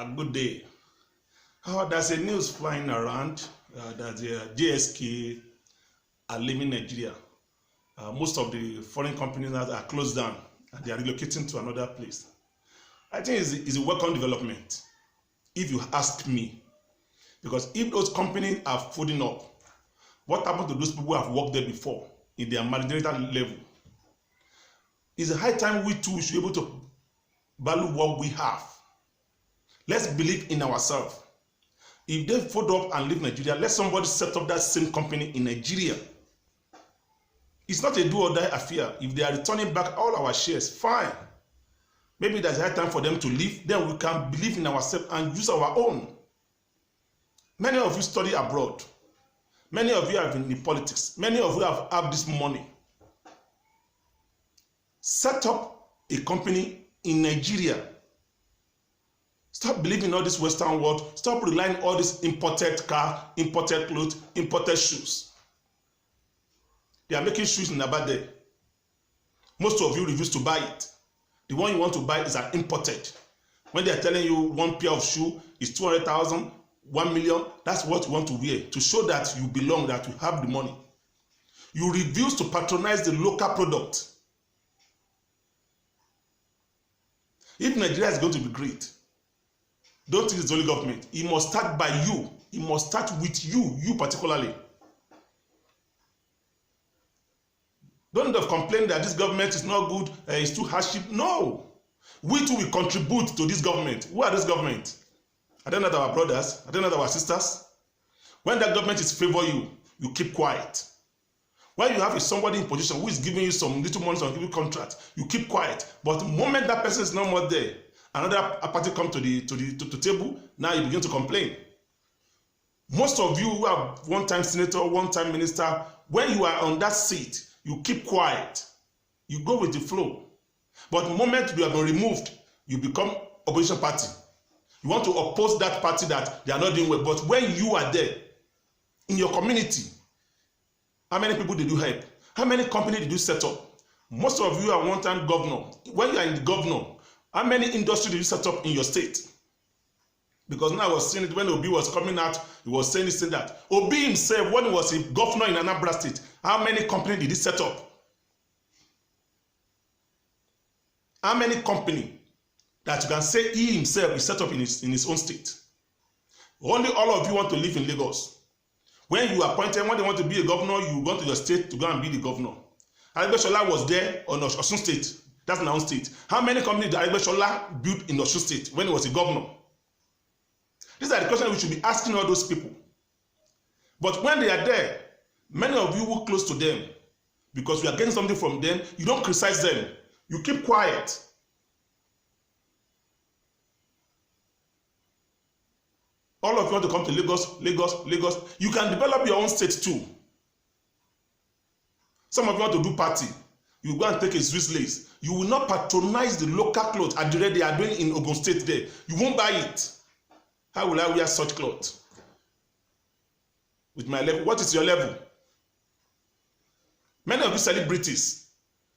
Good day. There's a news flying around that the JSK are leaving Nigeria. Most of the foreign companies that are closed down and they are relocating to another place. I think it's a welcome development, if you ask me. Because if those companies are folding up, what happened to those people who have worked there before in their managerial level? It's a high time we too should be able to value what we have. Let's believe in ourselves. If they fold up and leave Nigeria, let somebody set up that same company in Nigeria. It's not a do or die affair. If they are returning back all our shares, fine. Maybe there's a high time for them to leave, then we can believe in ourselves and use our own. Many of you study abroad. Many of you have been in politics. Many of you have this money. Set up a company in Nigeria. Stop believing all this Western world. Stop relying on all this imported car, imported clothes, imported shoes. They are making shoes in Abade. Most of you refuse to buy it. The one you want to buy is an imported. When they are telling you one pair of shoe is 200,000, 1 million, that's what you want to wear to show that you belong, that you have the money. You refuse to patronize the local product. If Nigeria is going to be great, don't think it's the only government. It must start by you. It must start with you particularly. Don't complain that this government is not good, it's too hardship. No. We too will contribute to this government. Who are this government? Are they not our brothers? Are they not our sisters? When that government is favor you, you keep quiet. When you have somebody in position who is giving you some little money, some little contract, you keep quiet. But the moment that person is no more there, another party come to the table, now you begin to complain. Most of you who are one-time senator, one-time minister, when you are on that seat, you keep quiet. You go with the flow. But the moment you have been removed, you become opposition party. You want to oppose that party that they are not doing well. But when you are there, in your community, how many people did you help? How many companies did you set up? Most of you are one-time governor. When you are in the governor, how many industries did you set up in your state? Because now I was seeing it when Obi was coming out, he was saying this and that. Obi himself, when he was a governor in Anambra State, how many companies did he set up? How many companies that you can say he himself is set up in his own state? Only all of you want to live in Lagos. When you are appointed, when they want to be a governor, you go to your state to go and be the governor. Aregbesola was there on Osun State. That's my own state. How many companies did Aregbesola build in Osun State when he was a governor? These are the questions we should be asking all those people. But when they are there, many of you who are close to them, because we are getting something from them, you don't criticize them. You keep quiet. All of you want to come to Lagos. You can develop your own state too. Some of you want to do party. You go and take a Swiss lace. You will not patronize the local clothes at the rate they are doing in Ogun State there. You won't buy it. How will I wear such clothes? With my level. What is your level? Many of you celebrities,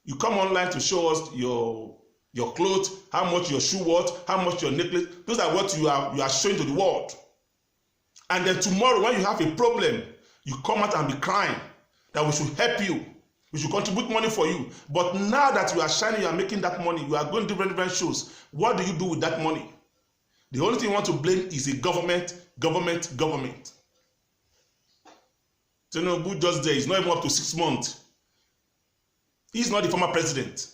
you come online to show us your clothes, how much your shoe worth, how much your necklace. Those are what you are showing to the world. And then tomorrow, when you have a problem, you come out and be crying that we should help you. We should contribute money for you. But now that you are shining, you are making that money, you are going to different shows. What do you do with that money? The only thing you want to blame is the government. Tinubu just there. He's not even up to 6 months. He's not the former president.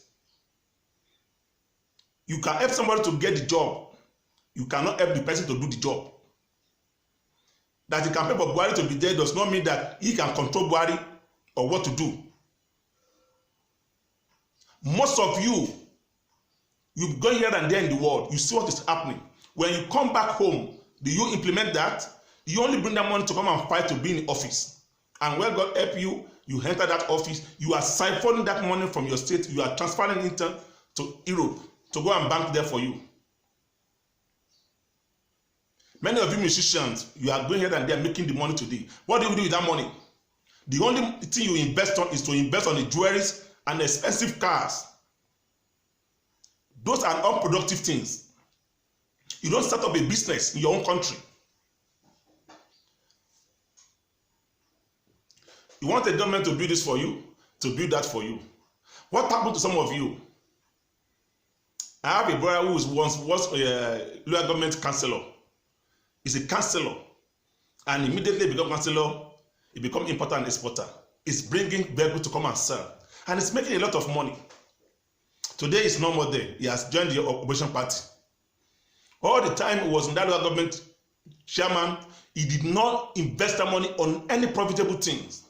You can help somebody to get the job. You cannot help the person to do the job. That he can pay for Buhari to be there does not mean that he can control Buhari or what to do. Most of you go here and there in the world, you see what is happening. When you come back home, do you implement that? You only bring that money to come and fight to be in office. And when God help you, you enter that office, you are siphoning that money from your state, you are transferring it to Europe to go and bank there for you. Many of you musicians, you are going here and there making the money today. What do you do with that money? The only thing you invest on is to invest on the jewelries and expensive cars. Those are unproductive things. You don't start up a business in your own country. You want the government to build this for you, to build that for you. What happened to some of you? I have a brother who was a local government councillor. He's a councillor, and immediately become councillor, he become importer and exporter. He's bringing vehicles to come and sell, and he's making a lot of money. Today he's no more there. He has joined the opposition party. All the time he was in that local government chairman, he did not invest that money on any profitable things.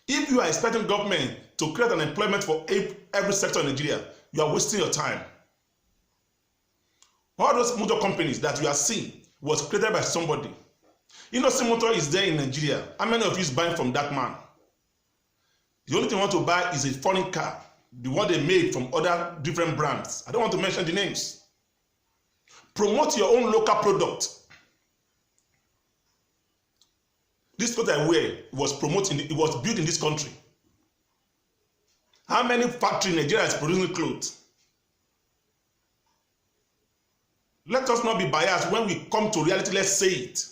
If you are expecting government to create an employment for every sector in Nigeria, you are wasting your time. All those motor companies that you are seeing was created by somebody. Innocent Motor is there in Nigeria. How many of you is buying from that man? The only thing you want to buy is a foreign car, the one they made from other different brands. I don't want to mention the names. Promote your own local product. This coat I wear was promoted, it was built in this country. How many factories in Nigeria is producing clothes? Let us not be biased when we come to reality. Let's say it.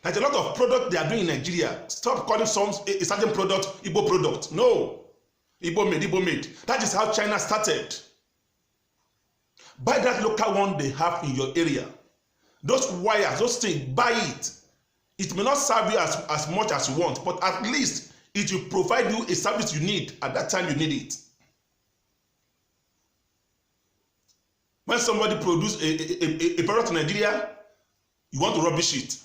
Like a lot of product they are doing in Nigeria. Stop calling some a certain product Igbo product. No. Igbo made, Igbo made. That is how China started. Buy that local one they have in your area. Those wires, those things, buy it. It may not serve you as much as you want, but at least it will provide you a service you need at that time you need it. When somebody produces a product in Nigeria, you want to rubbish it.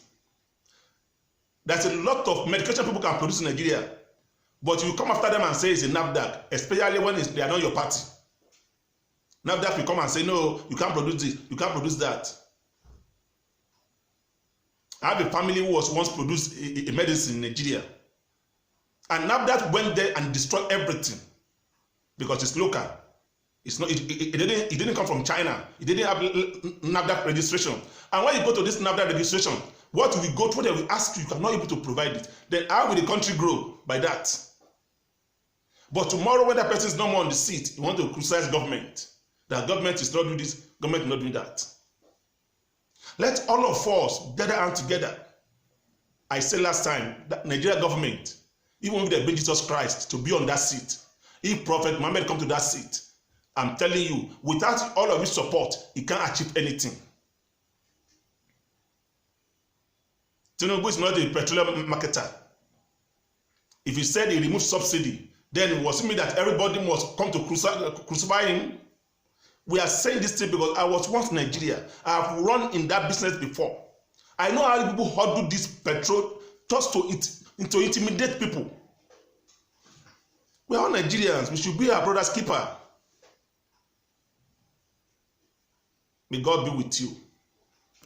There's a lot of medication people can produce in Nigeria, but you come after them and say it's a NAFDAC, especially when they are not your party. NAFDAC will come and say, no, you can't produce this, you can't produce that. I have a family who was once produced a medicine in Nigeria, and NAFDAC went there and destroyed everything because it's local. It's not. It didn't come from China. It didn't have NAFDAC registration. And when you go to this NAFDAC registration, what we go through, they will ask you, you cannot able to provide it. Then how will the country grow by that? But tomorrow, when that person is no more on the seat, you want to criticize government. That government is not doing this, government is not doing that. Let all of us gather hand together. I said last time that Nigeria government, even if they bring Jesus Christ to be on that seat, if Prophet Muhammad come to that seat, I'm telling you, without all of his support, he can't achieve anything. Tinubu is not a petroleum marketer. If he said he removed subsidy, then it was me that everybody must come to crucify him. We are saying this thing because I was once in Nigeria. I have run in that business before. I know how people hodl this petrol just to intimidate people. We are all Nigerians. We should be our brother's keeper. May God be with you.